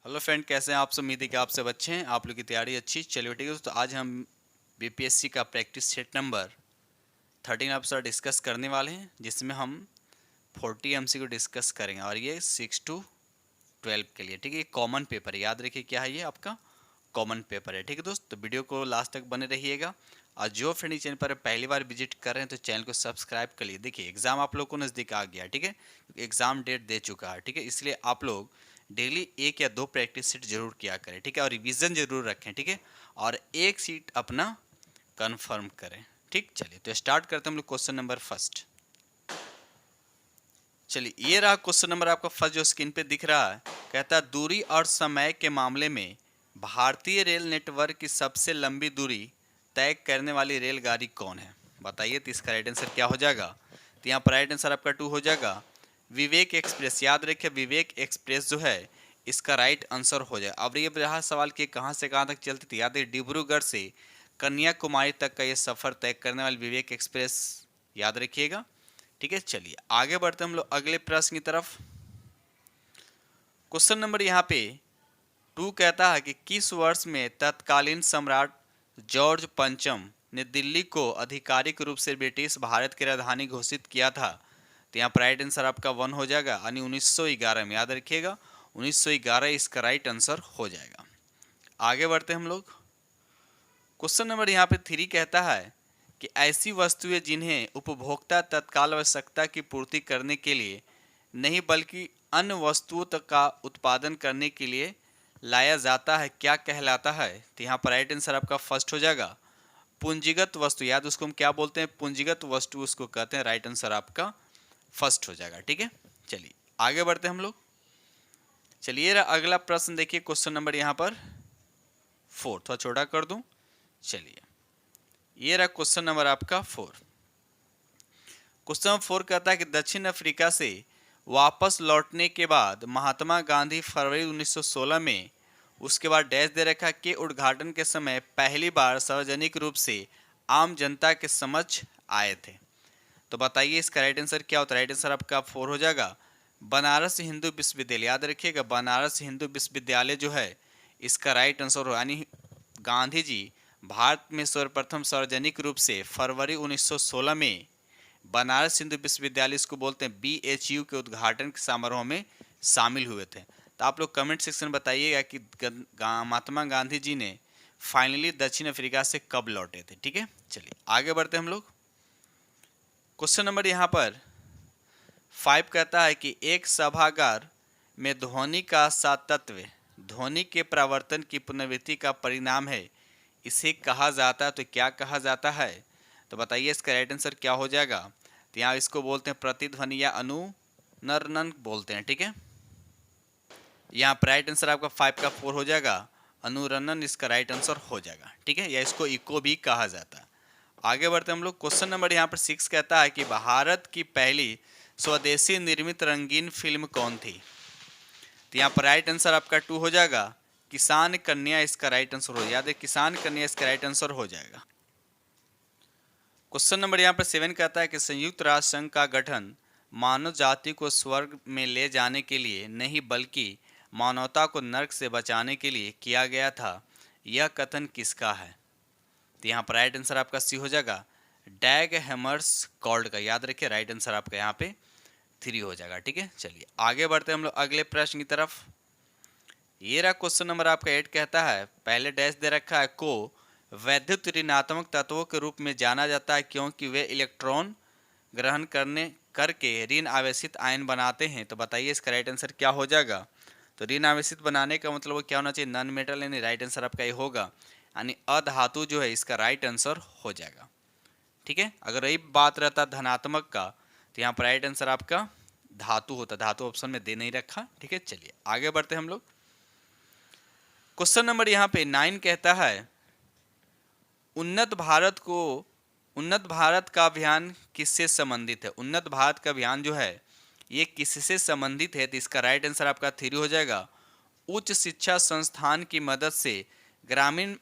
Hello friend, कैसे हैं आप सब। उम्मीद है कि आप सब अच्छे हैं, आप लोग की तैयारी अच्छी। चलिए ठीक है दोस्तों, आज हम बीपीएससी का practice set number 13 episode discuss करने वाले हैं, जिसमें हम 40 एमसीक्यू डिस्कस करेंगे और ये 6 to 12 के लिए। ठीक है, ये कॉमन पेपर है, याद रखिए क्या है ये आपका कॉमन पेपर है। ठीक है दोस्त, तो वीडियो को लास्ट तक बने रहिएगा। और जो फ्रेंड इस चैनल पर पहली बार विजिट कर रहे हैं तो चैनल को सब्सक्राइब कर लिए। देखिए एग्जाम आप लोग को नज़दीक आ गया, ठीक है, एग्जाम डेट दे चुका है, ठीक है, इसलिए आप लोग डेली 1 या 2 प्रैक्टिस सीट जरूर किया करें, ठीक है, और रिवीजन जरूर रखें, ठीक है, और एक सीट अपना कंफर्म करें। ठीक, चलिए तो स्टार्ट करते हैं हम लोग क्वेश्चन नंबर फर्स्ट। चलिए ये रहा क्वेश्चन नंबर आपका फर्स्ट जो स्क्रीन पे दिख रहा है। कहता है दूरी और समय के मामले में भारतीय रेल नेटवर्क की सबसे लंबी दूरी तय करने वाली रेलगाड़ी कौन है। बताइए, तो इसका राइट आंसर क्या हो जाएगा। तो यहाँ पर राइट आंसर आपका 2 हो जाएगा, विवेक एक्सप्रेस। याद रखिए विवेक एक्सप्रेस जो है इसका राइट आंसर हो जाए। अब ये रहा सवाल कि कहाँ से कहाँ तक चलती थी। याद है डिब्रूगढ़ से कन्याकुमारी तक का ये सफ़र तय करने वाली विवेक एक्सप्रेस, याद रखिएगा। ठीक है, चलिए आगे बढ़ते हम लोग अगले प्रश्न की तरफ। क्वेश्चन नंबर यहाँ पे 2 कहता है कि किस वर्ष में तत्कालीन सम्राट जॉर्ज पंचम ने दिल्ली को आधिकारिक रूप से ब्रिटिश भारत की राजधानी घोषित किया था। तो यहाँ पर राइट आंसर आपका 1 हो जाएगा, यानी 1911 में। याद रखिएगा 1911 इसका राइट आंसर हो जाएगा। आगे बढ़ते हम लोग। क्वेश्चन नंबर यहाँ पे 3 कहता है कि ऐसी वस्तुएं जिन्हें उपभोक्ता तत्काल आवश्यकता की पूर्ति करने के लिए नहीं बल्कि अन्य वस्तुओं तक का उत्पादन करने के लिए लाया जाता है, क्या कहलाता है। तो यहाँ पर राइट आंसर आपका फर्स्ट हो जाएगा, पूंजीगत वस्तु। याद उसको हम क्या बोलते हैं, पूंजीगत वस्तु उसको कहते हैं। राइट आंसर आपका फर्स्ट हो जाएगा। ठीक है, चलिए आगे बढ़ते हम लोग। चलिए अगला प्रश्न देखिए, क्वेश्चन नंबर यहाँ पर 4, थोड़ा छोटा कर दूं। चलिए ये रहा क्वेश्चन नंबर आपका 4। क्वेश्चन नंबर 4 कहता है कि दक्षिण अफ्रीका से वापस लौटने के बाद महात्मा गांधी फरवरी 1916 में उसके बाद डैश दे रखा के उद्घाटन के समय पहली बार सार्वजनिक रूप से आम जनता के समक्ष आए थे। तो बताइए इसका राइट आंसर क्या होता है। राइट आंसर आपका 4 हो जाएगा, बनारस हिंदू विश्वविद्यालय। याद रखिएगा बनारस हिंदू विश्वविद्यालय जो है इसका राइट आंसर हो, यानी गांधी जी भारत में सर्वप्रथम सार्वजनिक रूप से फरवरी 1916 में बनारस हिंदू विश्वविद्यालय, इसको बोलते हैं BHU, के उद्घाटन के समारोह में शामिल हुए थे। तो आप लोग कमेंट सेक्शन में बताइएगा कि महात्मा गांधी जी ने फाइनली दक्षिण अफ्रीका से कब लौटे थे। ठीक है, चलिए आगे बढ़ते हम लोग। क्वेश्चन नंबर यहाँ पर 5 कहता है कि एक सभागार में ध्वनि का सातत्य ध्वनि के प्रावर्तन की पुनरावृत्ति का परिणाम है, इसे कहा जाता है। तो क्या कहा जाता है। तो बताइए इसका राइट आंसर क्या हो जाएगा। तो यहाँ इसको बोलते हैं प्रतिध्वनि या अनुरणन बोलते हैं। ठीक है, यहाँ पर राइट आंसर आपका 5 का 4 हो जाएगा, अनुरणन इसका राइट आंसर हो जाएगा। ठीक है, या इसको इको भी कहा जाता है। आगे बढ़ते हम लोग। क्वेश्चन नंबर यहाँ पर 6 कहता है कि भारत की पहली स्वदेशी निर्मित रंगीन फिल्म कौन थी। तो यहाँ पर राइट आंसर आपका 2 हो जाएगा, किसान कन्या इसका राइट आंसर हो। याद है किसान कन्या इसका राइट आंसर हो जाएगा। क्वेश्चन नंबर यहाँ पर 7 कहता है कि संयुक्त राष्ट्र संघ का गठन मानव जाति को स्वर्ग में ले जाने के लिए नहीं बल्कि मानवता को नर्क से बचाने के लिए किया गया था, यह कथन किसका है। तो यहाँ पर राइट आंसर आपका सी हो जाएगा, डैग हैमर्स कॉल्ड का। याद रखिए राइट आंसर आपका यहाँ पे 3 हो जाएगा। ठीक है, चलिए आगे बढ़ते हैं हम लोग अगले प्रश्न की तरफ। ये रहा क्वेश्चन नंबर आपका 8 कहता है, पहले डैश दे रखा है, को वैद्युत ऋणात्मक तत्वों के रूप में जाना जाता है क्योंकि वे इलेक्ट्रॉन ग्रहण करके ऋण आवेशित आयन बनाते हैं। तो बताइए इसका राइट आंसर क्या हो जाएगा। तो ऋण आवेशित बनाने का मतलब क्या होना चाहिए, नॉन मेटल, यानी राइट आंसर आपका ये होगा, यानी अधातु जो है इसका राइट आंसर हो जाएगा। ठीक है, अगर यही बात रहता धनात्मक का तो यहाँ पर राइट आंसर आपका धातु होता, धातु ऑप्शन में दे नहीं रखा। ठीक है, चलिए आगे बढ़ते हम लोग। क्वेश्चन नंबर यहाँ पे 9 कहता है, उन्नत भारत का अभियान किससे संबंधित है। उन्नत भारत का अभियान जो है ये किससे संबंधित है। तो इसका राइट आंसर आपका 3 हो जाएगा, उच्च शिक्षा संस्थान की मदद से ग्रामीण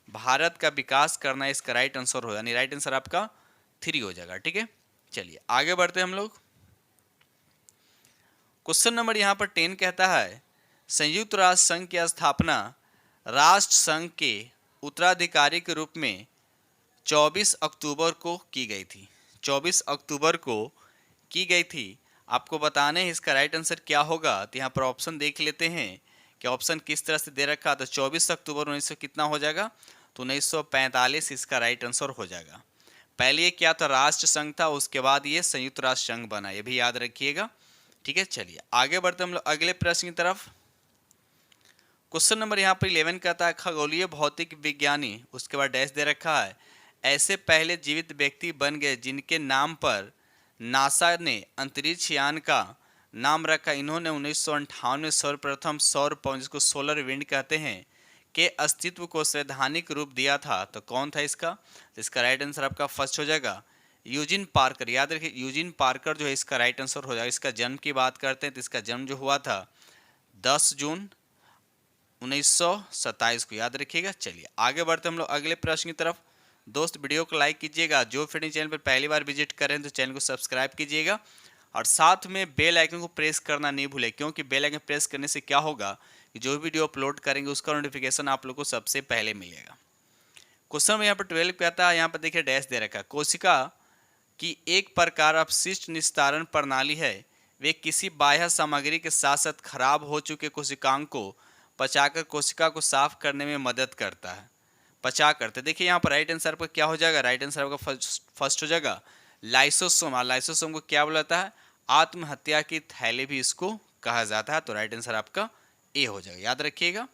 भारत का विकास करना इसका राइट आंसर हो, यानी राइट आंसर आपका 3 हो जाएगा। ठीक है, चलिए आगे बढ़ते हम लोग। क्वेश्चन नंबर यहाँ पर 10 कहता है, संयुक्त राष्ट्र संघ की स्थापना राष्ट्र संघ के उत्तराधिकारी के रूप में 24 अक्टूबर को की गई थी। 24 अक्टूबर को की गई थी। आपको बताने हैं इसका राइट आंसर क्या होगा, तो यहाँ पर ऑप्शन देख लेते हैं कि ऑप्शन किस तरह से दे रखा। तो 24 अक्टूबर 1900 कितना हो जाएगा, तो 1945 इसका राइट आंसर हो जाएगा। पहले ये क्या था, राष्ट्र संघ था, उसके बाद ये संयुक्त राष्ट्र संघ बना, ये भी याद रखिएगा। ठीक है, चलिए आगे बढ़ते हम लोग अगले प्रश्न की तरफ। क्वेश्चन नंबर यहाँ पर 11 कहता है खगोलीय भौतिक विज्ञानी, उसके बाद डैश दे रखा है, ऐसे पहले जीवित व्यक्ति बन गए जिनके नाम पर नासा ने अंतरिक्ष यान का नाम रखा। इन्होंने 1958 में सर्वप्रथम सौर पवन, जिसको सोलर विंड कहते हैं, के अस्तित्व को सैद्धांतिक रूप दिया था। तो कौन था इसका, तो इसका राइट आंसर आपका फर्स्ट हो जाएगा यूजिन पार्कर। याद रखिए यूजिन पार्कर जो है इसका राइट आंसर हो जाएगा। इसका जन्म की बात करते हैं तो इसका जन्म जो हुआ था 10 जून 1927 को, याद रखिएगा। चलिए आगे बढ़ते हम लोग अगले प्रश्न की तरफ। दोस्त वीडियो को लाइक कीजिएगा, जो फिर चैनल पर पहली बार विजिट करें तो चैनल को सब्सक्राइब कीजिएगा और साथ में बेल आइकन को प्रेस करना नहीं भूलें, क्योंकि बेल आइकन प्रेस करने से क्या होगा कि जो वीडियो अपलोड करेंगे उसका नोटिफिकेशन आप लोग को सबसे पहले मिलेगा। क्वेश्चन में यहाँ पर 12 कहता है, यहाँ पर देखिए डैश दे रखा है, कोशिका की एक प्रकार अपशिष्ट निस्तारण प्रणाली है, वे किसी बाह्य सामग्री के साथ साथ खराब हो चुके कोशिकाओं को पचाकर कोशिका को साफ करने में मदद करता है। पचा करते, देखिए यहाँ पर राइट आंसर आपका क्या हो जाएगा, राइट आंसर आपका फर्स्ट हो जाएगा लाइसोसोम। लाइसोसोम को क्या बोला जाता है, आत्महत्या की थैली भी इसको कहा जाता है। तो राइट आंसर आपका ए हो जाएगा, याद रखिएगा।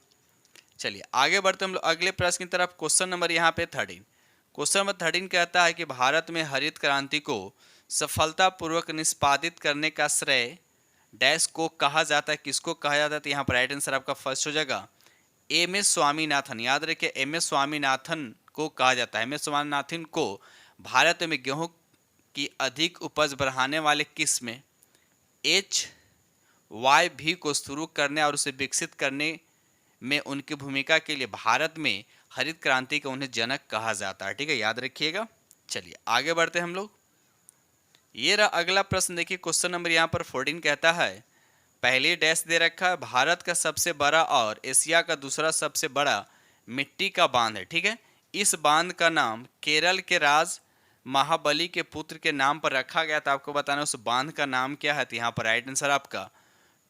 चलिए आगे बढ़ते हम लोग अगले प्रश्न की तरफ। क्वेश्चन नंबर यहाँ पे 13। क्वेश्चन नंबर 13 कहता है कि भारत में हरित क्रांति को सफलतापूर्वक निष्पादित करने का श्रेय डैश को कहा जाता है, किसको कहा जाता है। तो यहाँ पर राइट आंसर आपका फर्स्ट हो जाएगा एम.एस. स्वामीनाथन। याद रखिए एम.एस. स्वामीनाथन को कहा जाता है। एम.एस. स्वामीनाथन को भारत में गेहूं की अधिक उपज बढ़ाने वाले किस्म HYV को शुरू करने और उसे विकसित करने में उनकी भूमिका के लिए भारत में हरित क्रांति का उन्हें जनक कहा जाता है। ठीक है, याद रखिएगा। चलिए आगे बढ़ते हैं हम लोग। ये रहा अगला प्रश्न, देखिए क्वेश्चन नंबर यहाँ पर 14 कहता है, पहले डैश दे रखा है, भारत का सबसे बड़ा और एशिया का दूसरा सबसे बड़ा मिट्टी का बांध है। ठीक है, इस बांध का नाम केरल के राज महाबली के पुत्र के नाम पर रखा गया था। आपको बताना उस बांध का नाम क्या है। तो यहाँ पर राइट आंसर आपका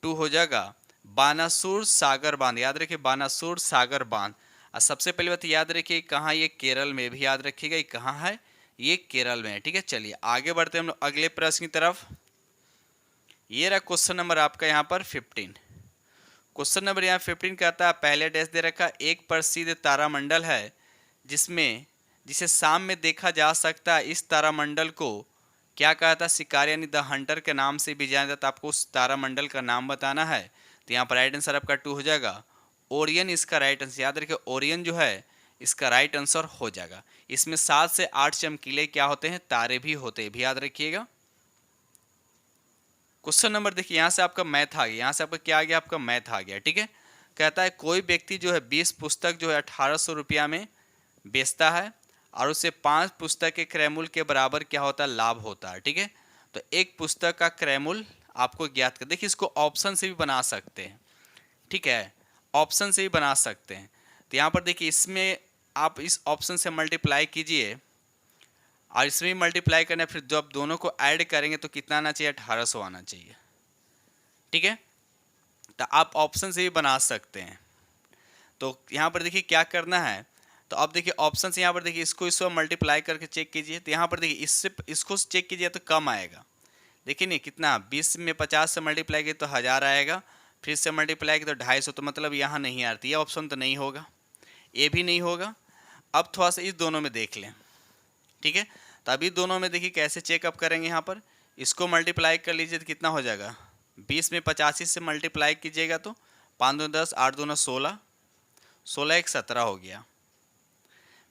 2 हो जाएगा बानासुर सागर बांध। याद रखिए बानासुर सागर बांध। और सबसे पहले बात याद रखिए कहाँ, ये केरल में भी याद रखिएगा, ये कहाँ है, ये केरल में है। ठीक है, चलिए आगे बढ़ते हैं हम लोग अगले प्रश्न की तरफ। ये रहा क्वेश्चन नंबर आपका यहाँ पर 15। क्वेश्चन नंबर यहाँ 15 कहता है, पहले डैश दे रखा, एक प्रसिद्ध तारामंडल है जिसे शाम में देखा जा सकता है। इस तारामंडल को क्या कहा था, शिकारी यानी द हंटर के नाम से भी जाना जाता है। आपको उस तारामंडल का नाम बताना है। तो यहाँ पर राइट आंसर आपका 2 हो जाएगा ओरियन, इसका राइट आंसर। याद रखिए ओरियन जो है इसका राइट आंसर हो जाएगा। इसमें 7 से 8 चमकीले क्या होते हैं, तारे भी होते हैं, भी याद रखिएगा। क्वेश्चन नंबर देखिए यहाँ से आपका मैथ आ गया, यहाँ से आपका क्या आ गया, आपका मैथ आ गया। ठीक है, कहता है कोई व्यक्ति जो है 20 पुस्तक जो है 1800 रुपया में बेचता है और उसे 5 पुस्तक के क्रय मूल्य के बराबर क्या होता है, लाभ होता है। ठीक है, तो एक पुस्तक का क्रय मूल्य आपको ज्ञात कर, देखिए इसको ऑप्शन से भी बना सकते हैं। ठीक है, ऑप्शन से भी बना सकते हैं। तो यहाँ पर देखिए इसमें आप इस ऑप्शन से मल्टीप्लाई कीजिए और इसमें भी मल्टीप्लाई करना है, फिर जब आप दोनों को ऐड करेंगे तो कितना आना चाहिए, 1800 आना चाहिए। ठीक है, तो आप ऑप्शन से भी बना सकते हैं। तो यहाँ पर देखिए क्या करना है, तो अब देखिए ऑप्शन से यहाँ पर देखिए इसको मल्टीप्लाई करके चेक कीजिए। तो यहाँ पर देखिए इसको चेक कीजिए तो कम आएगा। देखिए नहीं कितना, 20 में 50 से मल्टीप्लाई किए तो 1000 आएगा, फिर से मल्टीप्लाई किए तो 250, तो मतलब यहाँ नहीं आती, ये ऑप्शन तो नहीं होगा, ये भी नहीं होगा। अब थोड़ा सा इस दोनों में देख लें। ठीक है, तो अभी दोनों में देखिए कैसे चेकअप करेंगे। यहाँ पर इसको मल्टीप्लाई कर लीजिए तो कितना हो जाएगा, 20 में 85 से मल्टीप्लाई कीजिएगा तो 5 दूनी 10, 8 दूनी 16, 16 1 17 हो गया।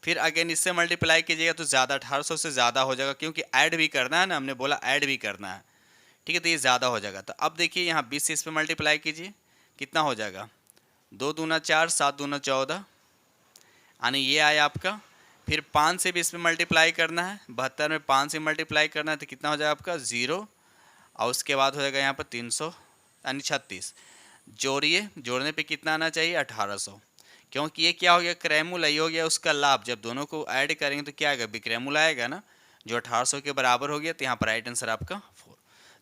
फिर अगेन इससे मल्टीप्लाई कीजिएगा तो ज़्यादा 1800 से ज़्यादा हो जाएगा, क्योंकि ऐड भी करना है ना, हमने बोला ऐड भी करना है। ठीक है, तो ये ज़्यादा हो जाएगा। तो अब देखिए यहाँ 20 से इस पर मल्टीप्लाई कीजिए, कितना हो जाएगा, 2 दूना 4, 7 दूना 14, यानी ये आया आपका। फिर 5 से भी इसमें मल्टीप्लाई करना है, 72 में 5 से मल्टीप्लाई करना है तो कितना हो जाएगा आपका 0, और उसके बाद हो जाएगा यहाँ पर 300 यानी 36। जोड़िए, जोड़ने पे कितना आना चाहिए 1800, क्योंकि ये क्या हो गया क्रैमुल, ये हो गया उसका लाभ, जब दोनों को ऐड करेंगे तो क्या आएगा विक्रैमुल आएगा ना, जो 1800 के बराबर हो गया। तो यहाँ पर राइट आंसर आपका 4।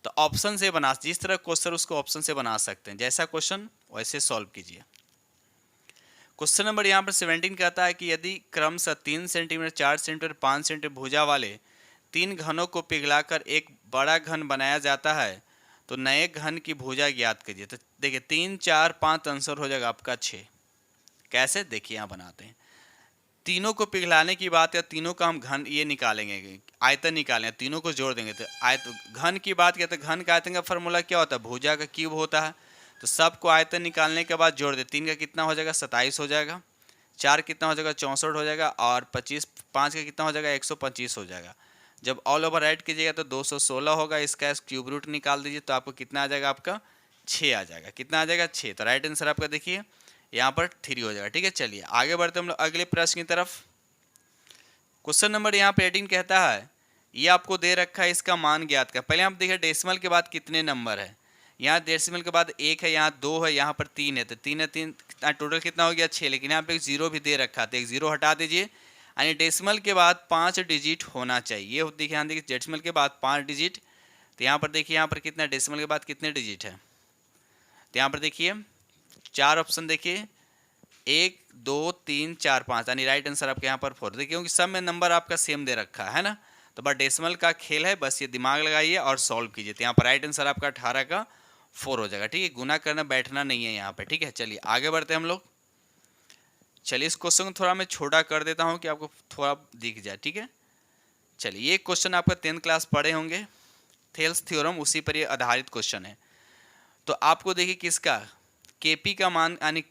तो ऑप्शन से बना, जिस तरह क्वेश्चन उसको ऑप्शन से बना सकते हैं, जैसा क्वेश्चन वैसे सॉल्व कीजिए। क्वेश्चन नंबर यहाँ पर 17 कहता है कि यदि क्रमशः 3 सेंटीमीटर, 4 सेंटीमीटर, 5 सेंटीमीटर भुजा वाले 3 घनों को पिघलाकर एक बड़ा घन बनाया जाता है तो नए घन की भुजा ज्ञात कीजिए। तो देखिए 3, 4, 5 आंसर हो जाएगा आपका 6। कैसे, देखिए यहाँ बनाते हैं। तीनों को पिघलाने की बात है, तीनों का हम घन ये निकालेंगे, आयतन निकालेंगे, तीनों को जोड़ देंगे तो घन की बात किया तो घन का आयतन का फॉर्मूला क्या होता है, भुजा का क्यूब होता है। तो सबको आयतन निकालने के बाद जोड़ दे, 3 का कितना हो जाएगा 27 हो जाएगा, 4 कितना हो जाएगा 64 हो जाएगा, और 25, 5 का कितना हो जाएगा 125 हो जाएगा। जब ऑल ओवर राइट कीजिएगा तो 216 होगा, इसका क्यूब रूट निकाल दीजिए तो आपको कितना आ जाएगा, आपका 6 आ जाएगा। कितना आ जाएगा 6। तो राइट आंसर आपका देखिए यहाँ पर 3 हो जाएगा। ठीक है, चलिए आगे बढ़ते हम लोग अगले प्रश्न की तरफ। क्वेश्चन नंबर यहाँ पे 18 कहता है ये आपको दे रखा है, इसका मान ज्ञात कर। पहले आप देखिए डेसिमल के बाद कितने नंबर है, यहाँ डेसिमल के बाद 1 है, यहाँ 2 है, यहाँ पर 3 है, तो 3 है 3 टोटल कितना हो गया 6। लेकिन यहाँ पे एक जीरो भी दे रखा था, एक जीरो हटा दीजिए, यानी डेसिमल के बाद 5 डिजिट होना चाहिए। ये देखिए यहाँ देखिए डेसिमल के बाद 5 डिजिट, तो यहाँ पर देखिए यहाँ पर कितना डेसिमल के बाद कितने डिजिट है, तो यहाँ पर देखिए 4 ऑप्शन देखिए 1, 2, 3, 4, 5, यानी राइट आंसर आपके यहाँ पर 4। देखिए क्योंकि सब में नंबर आपका सेम दे रखा है ना, तो बस डेसिमल का खेल है, बस ये दिमाग लगाइए और सॉल्व कीजिए। तो यहाँ पर राइट आंसर आपका 18 का 4 हो जाएगा। ठीक है, गुना करना बैठना नहीं है यहाँ पे। ठीक है, चलिए आगे बढ़ते हैं हम लोग। चलिए इस क्वेश्चन को थोड़ा मैं छोटा कर देता हूँ कि आपको थोड़ा दिख जाए। ठीक है, चलिए ये क्वेश्चन आपका 10th क्लास पढ़े होंगे, थेल्स थ्योरम, उसी पर ये आधारित क्वेश्चन है। तो आपको देखिए किसका केपी का मान यानी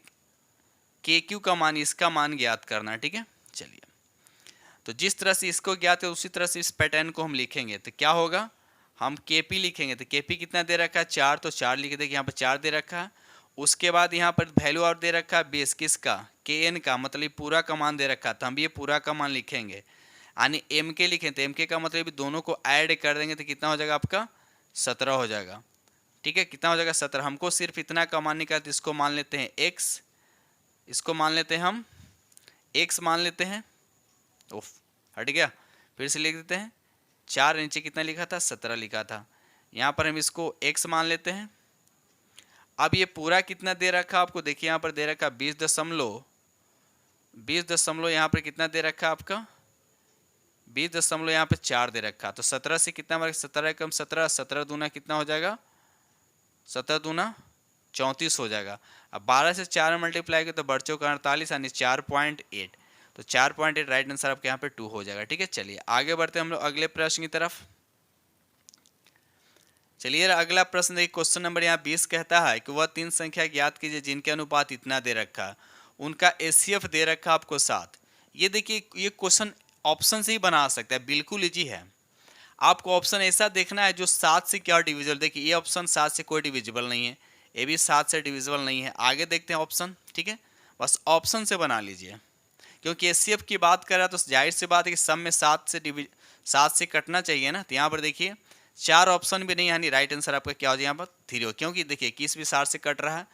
के क्यू का मान, इसका मान ज्ञात करना है। ठीक है, चलिए तो जिस तरह से इसको ज्ञात है उसी तरह से इस पैटर्न को हम लिखेंगे। तो क्या होगा, हम केपी लिखेंगे, तो केपी कितना दे रखा है 4, तो 4 लिख देंगे, यहाँ पर 4 दे रखा है। उसके बाद यहाँ पर वैल्यू और दे रखा है बेस किसका, के एन का, मतलब पूरा का मान दे रखा है, तो हम ये पूरा का मान लिखेंगे। यानी एम के लिखें तो एम के का मतलब दोनों को ऐड कर देंगे तो कितना हो जाएगा आपका 17 हो जाएगा। ठीक है, कितना हो जाएगा 17। हमको सिर्फ इतना का मान निकालते, इसको मान लेते हैं एक्स, इसको मान लेते हैं हम एक्स मान लेते हैं, उफ हट गया, फिर से लिख देते हैं 4, नीचे कितना लिखा था 17 लिखा था, यहाँ पर हम इसको x मान लेते हैं। अब ये पूरा कितना दे रखा आपको, देखिए यहाँ पर दे रखा 20 दशमलव यहाँ पर कितना दे रखा आपका 20 दशमलव यहाँ पे 4 दे रखा। तो 17 से कितना मार्क 17 कम 17, 17 दूना कितना हो जाएगा 17 दूना 34 हो जाएगा। अब 12 से 4 मल्टीप्लाई किया तो बढ़ चौका 48 यानी 4.8, तो 4.8 राइट आंसर आपके यहाँ पे 2 हो जाएगा। ठीक है, चलिए आगे बढ़ते हैं हम लोग अगले प्रश्न की तरफ। चलिए अगला प्रश्न देखिए, क्वेश्चन नंबर यहाँ 20 कहता है कि वह 3 संख्या ज्ञात कीजिए जिनके अनुपात इतना दे रखा, उनका एचसीएफ दे रखा आपको 7। ये देखिए ये क्वेश्चन ऑप्शन से ही बना सकते हैं, बिल्कुल इजी है। आपको ऑप्शन ऐसा देखना है जो 7 से क्या डिविजिबल, देखिए ये ऑप्शन 7 से कोई डिविजिबल नहीं है, ये भी 7 से डिविजिबल नहीं है। आगे देखते हैं ऑप्शन। ठीक है, बस ऑप्शन से बना लीजिए, क्योंकि एचसीएफ की बात कर रहा है तो जाहिर सी बात है कि सब में 7 से कटना चाहिए ना। तो यहाँ पर देखिए 4 ऑप्शन भी नहीं, यानी राइट आंसर आपका क्या हो जाए यहाँ पर 3 हो, क्योंकि देखिए 21 भी 7 से कट रहा है,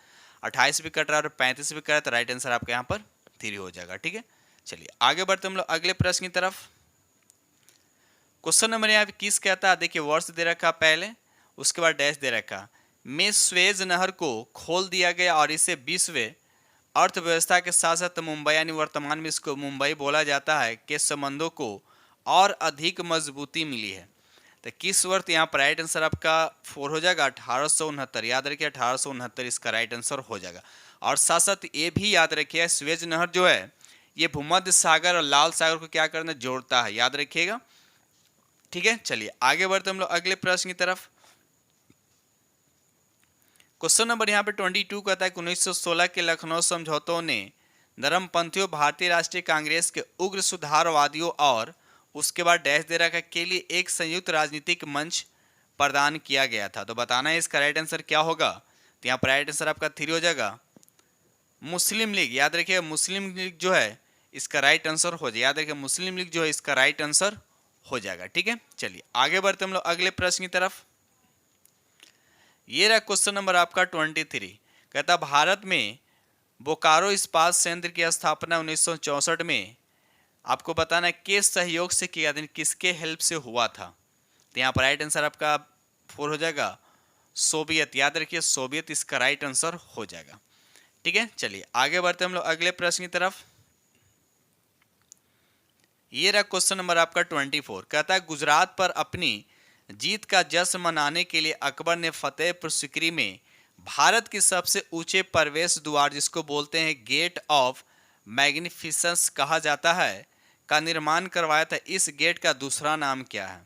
28 भी कट रहा है और 35 भी कट रहा है, तो राइट आंसर आपका यहाँ पर 3 हो जाएगा। ठीक है, चलिए आगे बढ़ते हम लोग अगले प्रश्न की तरफ। क्वेश्चन नंबर यहाँ पे 21 कहता है, देखिए वर्ष दे रखा पहले, उसके बाद डैश दे रखा, में स्वेज नहर को खोल दिया गया और इसे विश्व अर्थव्यवस्था के साथ साथ मुंबई यानी वर्तमान में इसको मुंबई बोला जाता है के संबंधों को और अधिक मजबूती मिली है। तो किस वर्ष, यहाँ पर राइट आंसर आपका 4 हो जाएगा 1869। याद रखिए 1869 इसका राइट आंसर हो जाएगा। और साथ साथ ये भी याद रखिए स्वेज नहर जो है ये भूमध्य सागर और लाल सागर को क्या करना जोड़ता है, याद रखिएगा। ठीक है, चलिए आगे बढ़ते हम लोग अगले प्रश्न की तरफ। क्वेश्चन नंबर यहाँ पे 22 कहता है कि 1916 के लखनऊ समझौतों ने नरमपंथियों, भारतीय राष्ट्रीय कांग्रेस के उग्र सुधारवादियों और उसके बाद डैश दे रखा के लिए एक संयुक्त राजनीतिक मंच प्रदान किया गया था। तो बताना है इसका राइट आंसर क्या होगा। तो यहाँ पर राइट आंसर आपका 3 हो जाएगा मुस्लिम लीग। याद रखिए मुस्लिम लीग जो है इसका राइट आंसर हो जाएगा, याद रखिए मुस्लिम लीग जो है इसका राइट आंसर हो जाएगा। ठीक है, चलिए आगे बढ़ते हम लोग अगले प्रश्न की तरफ। ये रहा क्वेश्चन नंबर आपका 23, कहता भारत में बोकारो इस्पात संयंत्र की स्थापना 1964 में आपको बताना है किस सहयोग से किया था, किसके हेल्प से हुआ था। तो यहाँ पर राइट आंसर आपका 4 हो जाएगा सोवियत। याद रखिए सोवियत इसका राइट आंसर हो जाएगा। ठीक है, चलिए आगे बढ़ते हम लोग अगले प्रश्न की तरफ। ये रहा क्वेश्चन नंबर आपका 24। कहता है गुजरात पर अपनी जीत का जश्न मनाने के लिए अकबर ने फतेहपुर सीकरी में भारत के सबसे ऊंचे प्रवेश द्वार, जिसको बोलते हैं गेट ऑफ मैग्निफिसेंस कहा जाता है, का निर्माण करवाया था। इस गेट का दूसरा नाम क्या है?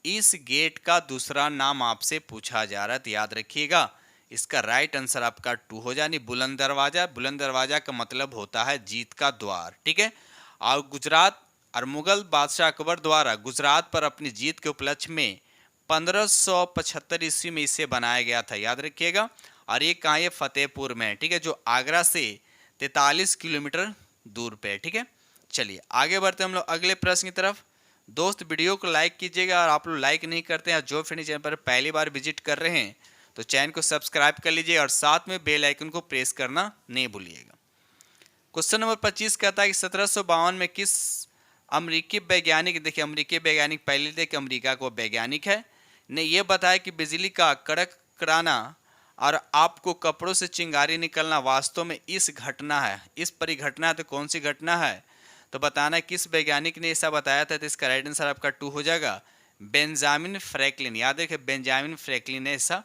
इस गेट का दूसरा नाम आपसे पूछा जा रहा है, तो याद रखिएगा इसका राइट आंसर आपका 2 हो जाए। बुलंद दरवाजा। बुलंद दरवाजा का मतलब होता है जीत का द्वार। ठीक है, और गुजरात और मुगल बादशाह अकबर द्वारा गुजरात पर अपनी जीत के उपलक्ष्य में 1575 ईस्वी में इसे बनाया गया था। याद रखिएगा। और ये कहाँ है? फतेहपुर में। ठीक है, जो आगरा से 43 किलोमीटर दूर पे। ठीक है, चलिए आगे बढ़ते हम लोग अगले प्रश्न की तरफ। दोस्त वीडियो को लाइक कीजिएगा, और आप लोग लाइक नहीं करते हैं, जो फ्रेंड चैनल पर पहली बार विजिट कर रहे हैं तो चैनल को सब्सक्राइब कर लीजिए और साथ में बेल आइकन को प्रेस करना नहीं भूलिएगा। क्वेश्चन नंबर 25 कहता है कि 1752 में किस अमेरिकी वैज्ञानिक, देखिए अमेरिकी वैज्ञानिक पहले देखिए अमेरिका को वैज्ञानिक है, ने यह बताया कि बिजली का कड़कड़ाना और आपको कपड़ों से चिंगारी निकलना वास्तव में इस घटना है, इस परिघटना है। तो कौन सी घटना है? तो बताना है किस वैज्ञानिक ने ऐसा बताया था। तो इसका राइट आंसर आपका 2 हो जाएगा, बेंजामिन फ्रैंकलिन। याद रखिए बेंजामिन फ्रैंकलिन ने ऐसा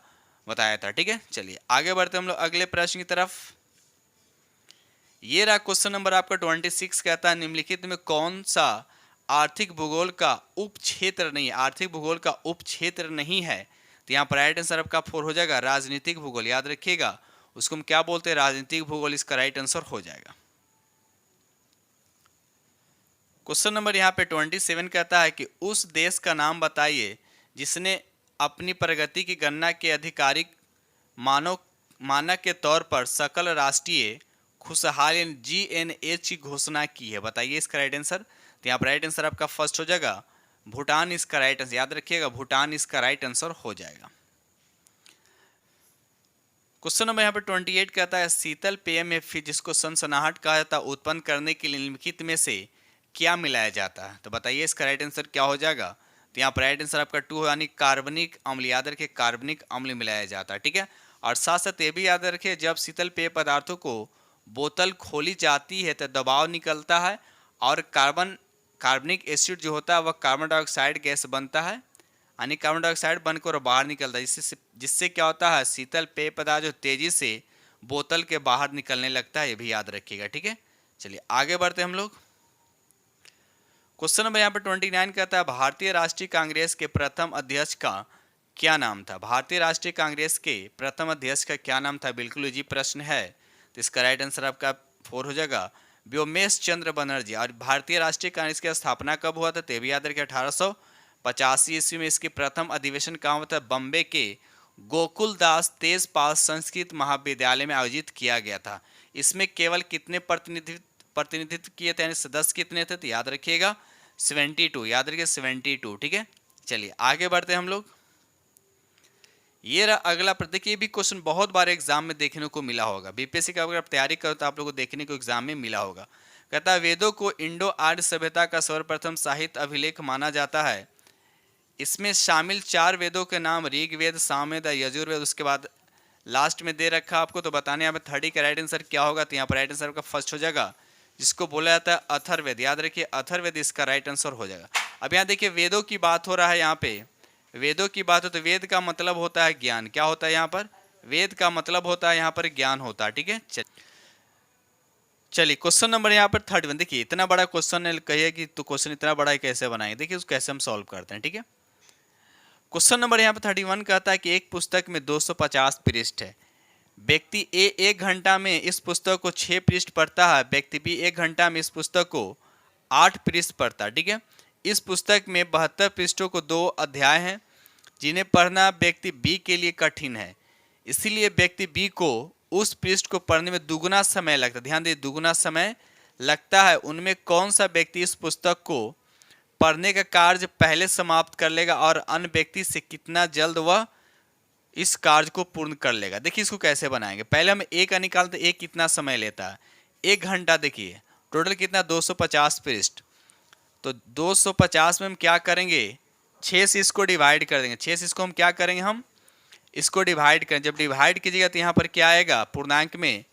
बताया था। ठीक है, चलिए आगे बढ़ते हम लोग अगले प्रश्न की तरफ। ये रहा क्वेश्चन नंबर आपका 26। कहता है निम्नलिखित में कौन सा आर्थिक भूगोल का उपक्षेत्र नहीं है? आर्थिक भूगोल का उपक्षेत्र नहीं है। तो यहाँ पर राइट आंसर आपका 4 हो जाएगा, राजनीतिक भूगोल। याद रखिएगा उसको हम क्या बोलते हैं? राजनीतिक भूगोल। इसका राइट आंसर हो जाएगा। क्वेश्चन नंबर यहाँ पे 27 कहता है कि उस देश का नाम बताइए जिसने अपनी प्रगति की गणना के आधिकारिक मानक के तौर पर सकल राष्ट्रीय खुशहाल GNH की घोषणा की है। बताइए इसका राइट आंसर। तो यहाँ पर राइट आंसर आपका फर्स्ट हो जाएगा, भूटान इसका राइट आंसर। याद रखिएगा भूटान इसका राइट आंसर हो जाएगा। क्वेश्चन नंबर यहाँ पर 28 कहता है शीतल पेय में फिर जिसको सनसनाहट कहा जाता है उत्पन्न करने के लिए निम्नलिखित में से क्या मिलाया जाता है? तो बताइए इसका राइट आंसर क्या हो जाएगा। तो यहाँ पर राइट आंसर आपका 2 यानी कार्बनिक अम्ल। याद रखिए कार्बनिक अम्ल मिलाया जाता है। ठीक है, और साथ साथ ये भी याद रखिए जब शीतल पेय पदार्थों को बोतल खोली जाती है तो दबाव निकलता है और कार्बनिक एसिड जो होता है वह कार्बन डाइऑक्साइड गैस बनता है, यानी कार्बन डाइऑक्साइड बनकर बाहर निकलता है, जिससे क्या होता है शीतल पेय पदार्थ जो तेजी से बोतल के बाहर निकलने लगता है। ये भी याद रखिएगा। ठीक है, चलिए आगे बढ़ते हम लोग। क्वेश्चन नंबर यहाँ पर 29 कहता है भारतीय राष्ट्रीय कांग्रेस के प्रथम अध्यक्ष का क्या नाम था? भारतीय राष्ट्रीय कांग्रेस के प्रथम अध्यक्ष का क्या नाम था? बिल्कुल इजी प्रश्न है, तो इसका राइट आंसर आपका 4 हो जाएगा, व्योमेश चंद्र बनर्जी। और भारतीय राष्ट्रीय कांग्रेस की स्थापना कब हुआ था? तो भी याद रखिए 1885 ईस्वी में इसकी प्रथम अधिवेशन कहाँ हुआ था? बम्बे के गोकुलदास तेजपाल संस्कृत महाविद्यालय में आयोजित किया गया था। इसमें केवल कितने प्रतिनिधित्व किए थे, यानी सदस्य कितने थे? तो याद रखिएगा 72। याद रखिए 72। ठीक है, चलिए आगे बढ़ते हैं हम लोग। ये रहा अगला प्रश्न। देखिए भी क्वेश्चन बहुत बार एग्जाम में देखने को मिला होगा, बीपीएससी का अगर आप तैयारी करो तो आप लोगों को देखने को एग्जाम में मिला होगा। कहता है वेदों को इंडो आर्य सभ्यता का सर्वप्रथम साहित्य अभिलेख माना जाता है। इसमें शामिल 4 वेदों के नाम ऋग्वेद, सामवेद, यजुर्वेद, उसके बाद लास्ट में दे रखा आपको। तो बताने यहाँ पे 30 का राइट आंसर क्या होगा? तो यहाँ पर राइट आंसर का फर्स्ट हो जाएगा, जिसको बोला जाता है अथर्ववेद। याद रखिए अथर्ववेद इसका राइट आंसर हो जाएगा। अब यहाँ देखिए वेदों की बात हो रहा है, यहाँ पे वेदों की बात हो तो वेद का मतलब होता है ज्ञान। क्या होता है यहाँ पर? वेद का मतलब होता है यहाँ पर ज्ञान होता है। ठीक है, चलिए क्वेश्चन नंबर यहाँ पर 31। देखिए इतना बड़ा क्वेश्चन है, कहिए कि तो क्वेश्चन इतना बड़ा है कैसे बनाएंगे, देखिए उसको कैसे हम सॉल्व करते हैं। ठीक है, क्वेश्चन नंबर यहाँ पर 31 कहता है कि एक पुस्तक में 250 पृष्ठ है। व्यक्ति ए 1 घंटा में इस पुस्तक को 6 पृष्ठ पढ़ता है, व्यक्ति बी 1 घंटा में इस पुस्तक को 8 पृष्ठ पढ़ता है। ठीक है, इस पुस्तक में 72 पृष्ठों को 2 अध्याय हैं जिन्हें पढ़ना व्यक्ति बी के लिए कठिन है, इसीलिए व्यक्ति बी को उस पृष्ठ को पढ़ने में दुगुना समय लगता है। ध्यान दीजिए दुगुना समय लगता है। उनमें कौन सा व्यक्ति इस पुस्तक को पढ़ने का कार्य पहले समाप्त कर लेगा और अन्य व्यक्ति से कितना जल्द वह इस कार्य को पूर्ण कर लेगा। देखिए इसको कैसे बनाएंगे, पहले हम ए का निकालते, ए कितना समय लेता है, 1 घंटा। देखिए टोटल कितना 250 पृष्ठ, तो 250 में हम क्या करेंगे, 6 से इसको डिवाइड कर देंगे। 6 से इसको हम क्या करेंगे, हम इसको डिवाइड करें। जब डिवाइड कीजिएगा तो यहाँ पर क्या आएगा, पूर्णांक में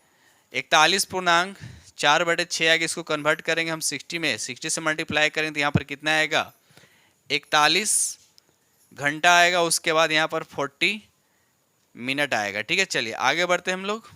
41.4/6 आएगा। इसको कन्वर्ट करेंगे हम 60 में, 60 से मल्टीप्लाई करेंगे तो यहाँ पर कितना आएगा, 41 घंटा आएगा। उसके बाद यहाँ पर 40 मिनट आएगा। ठीक है, चलिए आगे बढ़ते हैं हम लोग।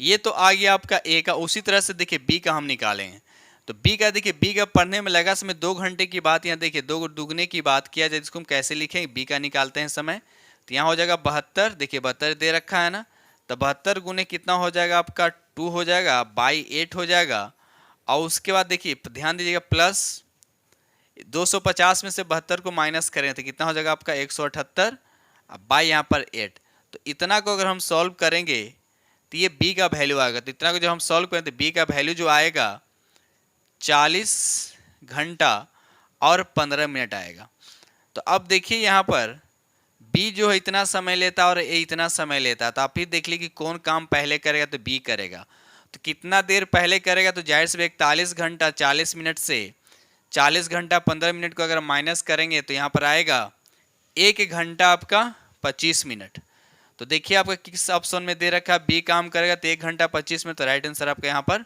ये तो आ गया आपका ए का। उसी तरह से देखिए बी का हम निकालेंगे। तो बी का देखिए, बी का पढ़ने में लगा समय 2 घंटे की बात, यहाँ देखिए 2 दुगने की बात किया जाए, इसको हम कैसे लिखेंगे, बी का निकालते हैं समय। तो यहाँ हो जाएगा 72, देखिए 72 दे रखा है ना, तो 72 गुने कितना हो जाएगा आपका 2 हो जाएगा, बाई 8 हो जाएगा। और उसके बाद देखिए ध्यान दीजिएगा, प्लस 250 में से 72 को माइनस करें तो कितना हो जाएगा आपका 178, बाई यहाँ पर 8। तो इतना को अगर हम सॉल्व करेंगे तो ये बी का वैल्यू आएगा। तो इतना को जब हम सॉल्व करें तो बी का वैल्यू जो आएगा 40 घंटा और 15 मिनट आएगा। तो अब देखिए यहाँ पर बी जो है इतना समय लेता है और ए इतना समय लेता है, तो आप ही देख लीजिए कि कौन काम पहले करेगा, तो बी करेगा। तो कितना देर पहले करेगा, तो जाहिर से 41 घंटा 40 मिनट से 40 घंटा 15 मिनट को अगर माइनस करेंगे तो यहाँ पर आएगा 1 घंटा आपका 25 मिनट। तो देखिए आपका किस ऑप्शन में दे रखा है, बी काम करेगा तो 1 घंटा 25 मिनट, तो राइट आंसर आपका यहाँ पर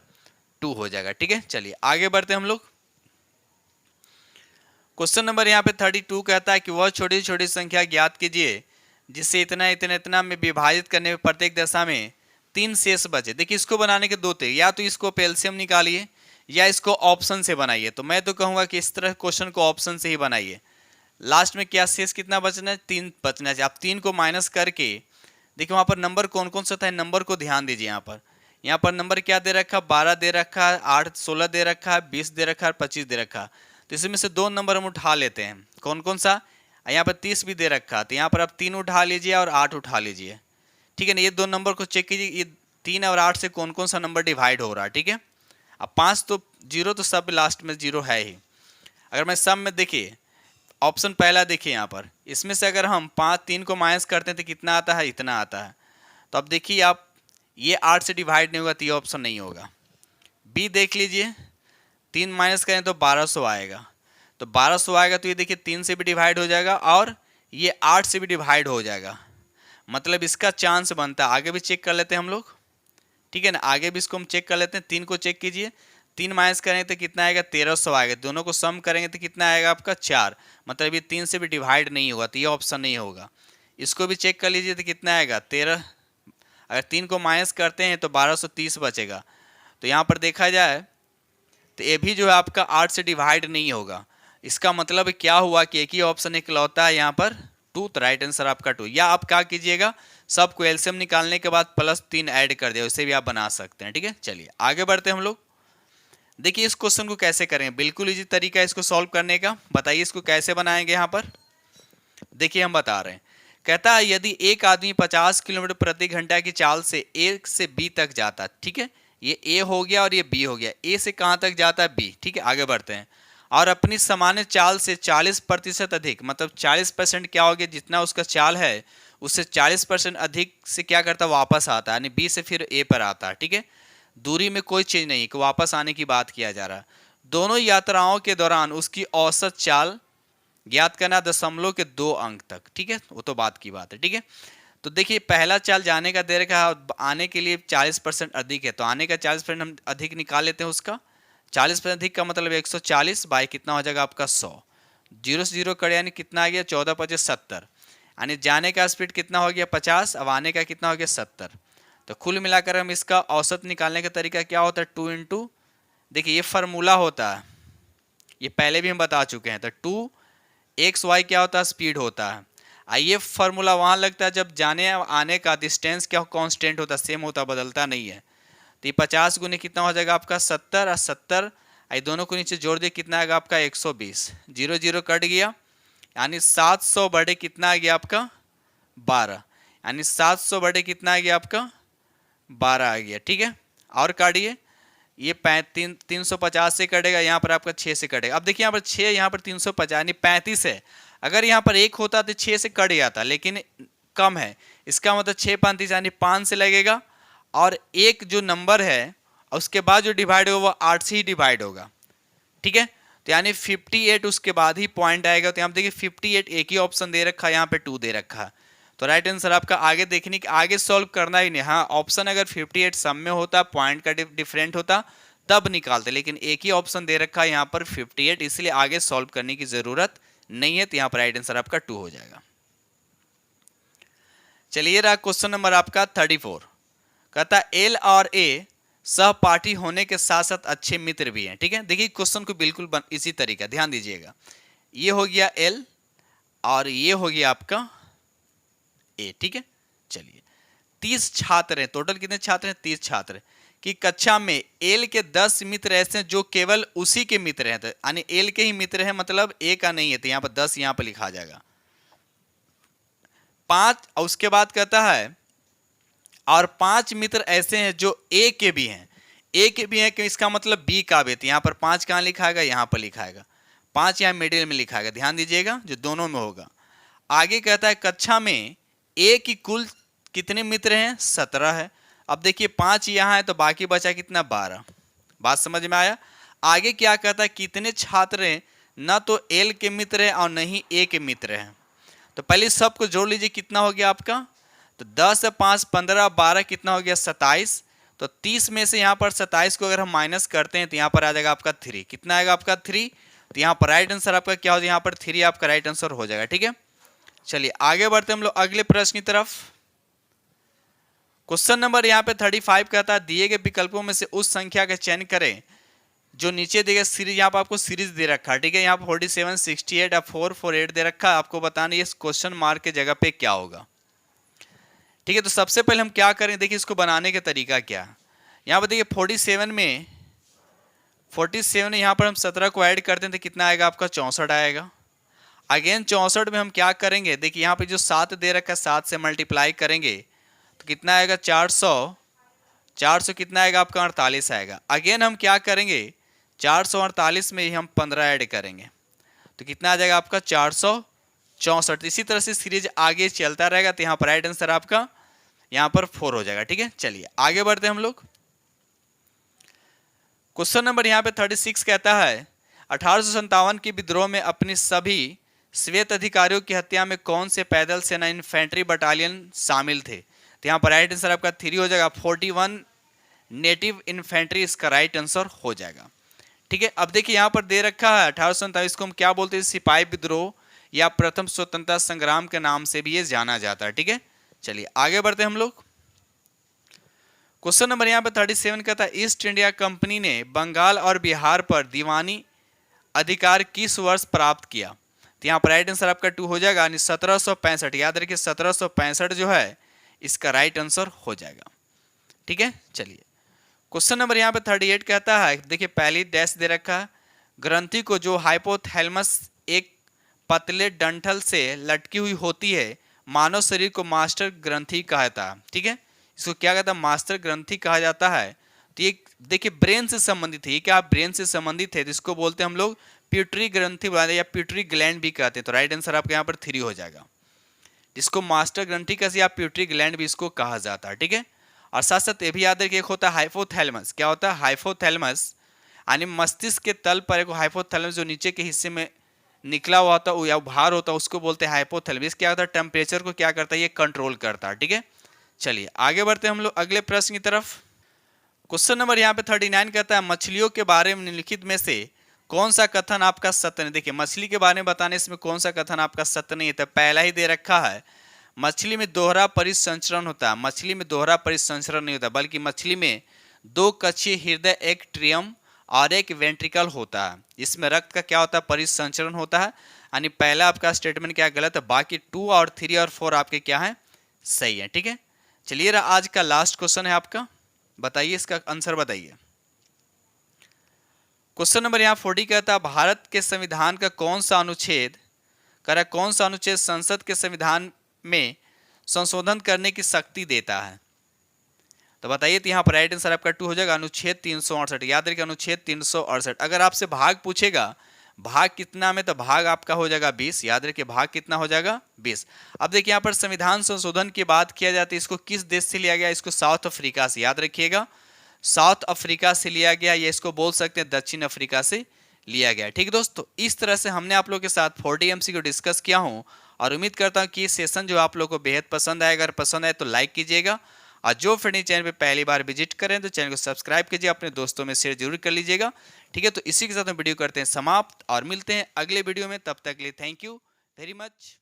2 हो जाएगा। ठीक है, चलिए आगे बढ़ते हैं हम लोग। क्वेश्चन नंबर यहाँ पे 32 कहता है कि वह छोटी छोटी संख्या ज्ञात कीजिए जिससे इतना इतना इतना में विभाजित करने में प्रत्येक दशा में 3 शेष बचे। देखिए इसको बनाने के 2 तरीके, या तो इसको एलसीएम निकालिए या इसको ऑप्शन से बनाइए। तो मैं तो कहूँगा कि इस तरह क्वेश्चन को ऑप्शन से ही बनाइए। लास्ट में क्या शेष कितना बचना है, 3 बचना चाहिए। आप 3 को माइनस करके देखिए वहाँ पर नंबर कौन कौन सा था, नंबर को ध्यान दीजिए। यहाँ पर नंबर क्या दे रखा, 12 दे रखा है, 8 16 दे रखा है, 20 दे रखा है, 25 दे रखा है। तो इसमें से 2 नंबर हम उठा लेते हैं, कौन कौन सा, यहाँ पर 30 भी दे रखा है, तो यहाँ पर आप 3 उठा लीजिए और 8 उठा लीजिए। ठीक है ना, ये 2 नंबर को चेक कीजिए, ये 3 और 8 से कौन कौन सा नंबर डिवाइड हो रहा है। ठीक है, अब 5 तो 0, तो सब लास्ट में 0 है ही। अगर मैं सम में देखिए ऑप्शन पहला देखिए यहाँ पर, इसमें से अगर हम 3 को माइनस करते हैं तो कितना आता है, इतना आता है। तो अब देखिए आप, ये 8 से डिवाइड नहीं होगा तो ये ऑप्शन नहीं होगा। बी देख लीजिए, 3 माइनस करें तो 1200 आएगा, तो 1200 आएगा तो ये देखिए 3 से भी डिवाइड हो जाएगा और ये 8 से भी डिवाइड हो जाएगा, मतलब इसका चांस बनता है। आगे भी चेक कर लेते हैं हम लोग, ठीक है ना, आगे भी इसको हम चेक कर लेते हैं। 3 को चेक कीजिए, 3 माइनस करेंगे तो कितना आएगा, 1300 आएगा। दोनों को सम करेंगे तो कितना आएगा आपका 4, मतलब ये 3 से भी डिवाइड नहीं होगा, तो ये ऑप्शन नहीं होगा। इसको भी चेक कर लीजिए तो कितना आएगा 13, अगर 3 को माइनस करते हैं तो 1230 बचेगा। तो यहाँ पर देखा जाए तो ये भी जो है आपका 8 से डिवाइड नहीं होगा। इसका मतलब क्या हुआ कि एक ही ऑप्शन इकलौता है यहाँ पर 2, तो राइट आंसर आपका 2। या आप क्या कीजिएगा, सबको एलसीएम निकालने के बाद +3 ऐड कर दिया, उसे भी आप बना सकते हैं। ठीक है, चलिए आगे बढ़ते हैं हम लोग। देखिए इस क्वेश्चन को कैसे करेंगे, बिल्कुल इजी तरीका है इसको सॉल्व करने का। बताइए इसको कैसे बनाएंगे। यहाँ पर देखिए हम बता रहे हैं, कहता है यदि एक आदमी 50 किलोमीटर प्रति घंटा की चाल से ए से बी तक जाता है, ठीक है, ये ए हो गया और ये बी हो गया, ए से कहाँ तक जाता है, बी। ठीक है, आगे बढ़ते हैं। और अपनी सामान्य चाल से 40% अधिक, मतलब 40% क्या हो गया, जितना उसका चाल है उससे 40% अधिक से क्या करता है, वापस आता है, यानी बी से फिर ए पर आता है। ठीक है, दूरी में कोई चीज नहीं कि वापस आने की बात किया जा रहा है। दोनों यात्राओं के दौरान उसकी औसत चाल ज्ञात करना 2 अंक तक। ठीक है, वो तो बात की बात है। ठीक है, तो देखिए पहला चाल जाने का दे रखा है, आने के लिए 40% अधिक है, तो आने का 40% हम अधिक निकाल लेते हैं। उसका 40% अधिक का मतलब 140 बाई कितना हो जाएगा आपका 100, 0 से 0 कड़े यानी कितना आ गया 14 25 70, यानी जाने का स्पीड कितना हो गया 50, अब आने का कितना हो गया 70। तो कुल मिलाकर हम इसका औसत निकालने का तरीका क्या होता है, 2 इंटू, देखिए ये फार्मूला होता है, ये पहले भी हम बता चुके हैं। तो 2xy क्या होता है, स्पीड होता है। ये फार्मूला वहाँ लगता है जब जाने आने का डिस्टेंस क्या कांस्टेंट होता है, सेम होता है, बदलता नहीं है। तो ये 50 गुने कितना हो जाएगा आपका 70, और 70 ये दोनों को नीचे जोड़ दिए कितना आएगा आपका 120, 0 0 कट गया, यानी 700 बटे कितना आ गया आपका 12, यानी 700 बटे कितना आ गया आपका 12 आ गया। ठीक है, और काटिए, ये 350 से कटेगा, यहाँ पर आपका 6 से कटेगा। अब देखिए यहाँ पर 6, यहाँ पर 350 यानी 35 है। अगर यहाँ पर 1 होता तो 6 से कट जाता, लेकिन कम है, इसका मतलब 6 5 30 यानी 5 से लगेगा, और एक जो नंबर है उसके बाद जो डिवाइड होगा वो 8 से ही डिवाइड होगा। ठीक है, तो यानी 58 उसके बाद ही पॉइंट आएगा। तो यहाँ देखिए 58 एक ही ऑप्शन दे रखा है, यहाँ पे 2 दे रखा है, तो राइट आंसर आपका आगे देखने की आगे सॉल्व करना ही नहीं। हाँ, ऑप्शन अगर 58 सम में होता, पॉइंट का डिफरेंट होता तब निकालते, लेकिन एक ही ऑप्शन दे रखा है यहाँ पर 58, इसलिए आगे सॉल्व करने की जरूरत नहीं है। तो यहाँ पर राइट आंसर आपका 2 हो जाएगा। चलिए रहा क्वेश्चन नंबर आपका 34। कहता एल और ए सहपाठी होने के साथ साथ अच्छे मित्र भी हैं। ठीक है, देखिए क्वेश्चन को बिल्कुल इसी तरीका, ध्यान दीजिएगा। ये हो गया एल और ये हो गया आपका ए। ठीक है, चलिए 30 छात्र हैं, टोटल कितने छात्र हैं? 30 छात्र कि कक्षा में एल के 10 मित्र ऐसे हैं जो केवल उसी के मित्र हैं, यानी एल के ही मित्र हैं, मतलब ए का नहीं है, तो यहाँ पर 10 यहाँ पर लिखा जाएगा। 5 और उसके बाद कहता है और 5 मित्र ऐसे हैं जो ए के भी हैं। ए के भी हैं कि इसका मतलब बी का भी, तो यहाँ पर 5 कहाँ लिखाएगा? यहाँ पर लिखाएगा। 5 यहाँ मिडिल में लिखाएगा, ध्यान दीजिएगा, जो दोनों में होगा। आगे कहता है कक्षा में ए की कुल कितने मित्र हैं? 17 है। अब देखिए 5 यहाँ है तो बाकी बचा कितना? 12। बात समझ में आया? आगे क्या कहता है? कितने छात्र हैं? न तो एल के मित्र हैं और न ही ए के मित्र हैं। तो पहले सबको जोड़ लीजिए, कितना हो गया आपका? तो 10 5 15 12 कितना हो गया? 27। तो 30 में से यहाँ पर 27 को अगर हम माइनस करते हैं तो यहाँ पर आ जाएगा आपका 3। कितना आएगा आपका? 3। तो यहाँ पर राइट आंसर आपका क्या हो जाएगा? यहाँ पर 3 आपका राइट आंसर हो जाएगा। ठीक है, चलिए आगे बढ़ते हम लोग अगले प्रश्न की तरफ। क्वेश्चन नंबर यहाँ पे 35 कहता है दिए गए विकल्पों में से उस संख्या का चयन करें जो नीचे दिए गए सीरीज, यहाँ पर आपको सीरीज दे रखा है। ठीक है, यहाँ पर 47 68 और 4 48 दे रखा है, आपको बताना ये क्वेश्चन मार्क के जगह पे क्या होगा। ठीक है, तो सबसे पहले हम क्या करें, देखिए इसको बनाने का तरीका क्या है। यहाँ पर देखिए 47 में यहाँ पर हम 17 को ऐड करते हैं तो कितना आएगा आपका? 64 आएगा। अगेन 64 में हम क्या करेंगे, देखिए यहाँ पे जो 7 दे रखा है 7 से मल्टीप्लाई करेंगे तो कितना आएगा? 400 कितना आएगा आपका? 48 आएगा। अगेन हम क्या करेंगे, 448 में ही हम 15 ऐड करेंगे तो कितना आ जाएगा आपका? 464। इसी तरह से सीरीज आगे चलता रहेगा, तो यहाँ पर राइट आंसर आपका यहाँ पर 4 हो जाएगा। ठीक है, चलिए आगे बढ़ते हैं हम लोग। क्वेश्चन नंबर यहाँ पे 36 कहता है 1857 के विद्रोह में अपनी सभी श्वेत अधिकारियों की हत्या में कौन से पैदल सेना इन्फेंट्री बटालियन शामिल थे? तो यहाँ पर राइट आंसर आपका 3 हो जाएगा। 41 नेटिव इन्फेंट्री इसका राइट आंसर हो जाएगा। ठीक है, अब देखिए यहाँ पर दे रखा है 1857 को हम क्या बोलते हैं? सिपाही विद्रोह या प्रथम स्वतंत्रता संग्राम के नाम से भी ये जाना जाता है। ठीक है, चलिए आगे बढ़ते हैं हम लोग। क्वेश्चन नंबर यहाँ पे 37 कहता है ईस्ट इंडिया कंपनी ने बंगाल और बिहार पर दीवानी अधिकार किस वर्ष प्राप्त किया? तो यहाँ पर राइट आंसर आपका 2 हो जाएगा, यानी 1765। याद रखिए 1765 जो है इसका राइट आंसर हो जाएगा। ठीक है, चलिए क्वेश्चन नंबर यहाँ पे 38 कहता है, देखिए पहली डैश दे रखा है, ग्रंथि को जो हाइपोथैलेमस एक पतले डंठल से लटकी हुई होती है मानव शरीर को मास्टर ग्रंथि कहा जाता है। ठीक है, इसको क्या कहता है? मास्टर ग्रंथि कहा जाता है। तो ये देखिए ब्रेन से संबंधित है, ये क्या ब्रेन से संबंधित है, जिसको बोलते हैं हम लोग प्यूटरी ग्रंथि या प्यूटरी ग्लैंड भी कहते हैं। तो राइट आंसर आपके यहाँ पर 3 हो जाएगा, जिसको मास्टर ग्रंथि का या प्यूटरी ग्लैंड भी इसको कहा जाता है। ठीक है, और साथ साथ ये भी याद रखिए एक होता है हाइपोथैलेमस। क्या होता है? हाइपोथैलेमस यानी मस्तिष्क के तल पर एक हाइपोथैलेमस जो नीचे के हिस्से में निकला हुआ होता है या भार होता है, उसको बोलते हैं हाइपोथैलेमस। क्या होता है? टेम्परेचर को क्या करता है? ये कंट्रोल करता है। ठीक है, चलिए आगे बढ़ते हैं हम लोग अगले प्रश्न की तरफ। क्वेश्चन नंबर यहाँ पे 39 कहता है मछलियों के बारे में निम्नलिखित में से कौन सा कथन आपका सत्य नहीं? देखिए मछली के बारे में बताने इसमें कौन सा कथन आपका सत्य नहीं है? तो पहला ही दे रखा है, मछली में दोहरा परिसंचरण होता है। मछली में दोहरा परिसंचरण नहीं होता, बल्कि मछली में 2 कक्षीय हृदय, एक ट्रियम और एक वेंट्रिकल होता है। इसमें रक्त का क्या होता है? परिसंचरण होता है। यानी पहला आपका स्टेटमेंट क्या गलत है, बाकी 2 और 3 और 4 आपके क्या है? सही है। ठीक है, चलिए आज का लास्ट क्वेश्चन है आपका, बताइए इसका आंसर बताइए। क्वेश्चन नंबर यहाँ 40 कहता है भारत के संविधान का कौन सा अनुच्छेद संसद के संविधान में संशोधन करने की शक्ति देता है? तो बताइए। तो यहाँ पर राइट आंसर आपका 2 हो जाएगा, अनुच्छेद 368। याद रखिए अनुच्छेद 368। अगर आपसे भाग पूछेगा, भाग कितना में, तो भाग आपका हो जाएगा 20। याद रखिए भाग कितना हो जाएगा 20। अब देखिए यहाँ पर संविधान संशोधन की बात किया जाती है, इसको किस देश से लिया गया, इसको साउथ अफ्रीका से, याद रखिएगा साउथ अफ्रीका से लिया गया, या इसको बोल सकते हैं दक्षिण अफ्रीका से लिया गया। ठीक दोस्तों, इस तरह से हमने आप लोगों के साथ 40 एमसी को डिस्कस किया हूं, और उम्मीद करता हूं कि ये सेशन जो आप लोगों को बेहद पसंद आएगा। अगर पसंद आए तो लाइक कीजिएगा, और जो फ्रेंड चैनल पे पहली बार विजिट करें तो चैनल को सब्सक्राइब कीजिए, अपने दोस्तों में शेयर जरूर कर लीजिएगा। ठीक है, तो इसी के साथ हम वीडियो करते हैं समाप्त, और मिलते हैं अगले वीडियो में। तब तक के लिए थैंक यू वेरी मच।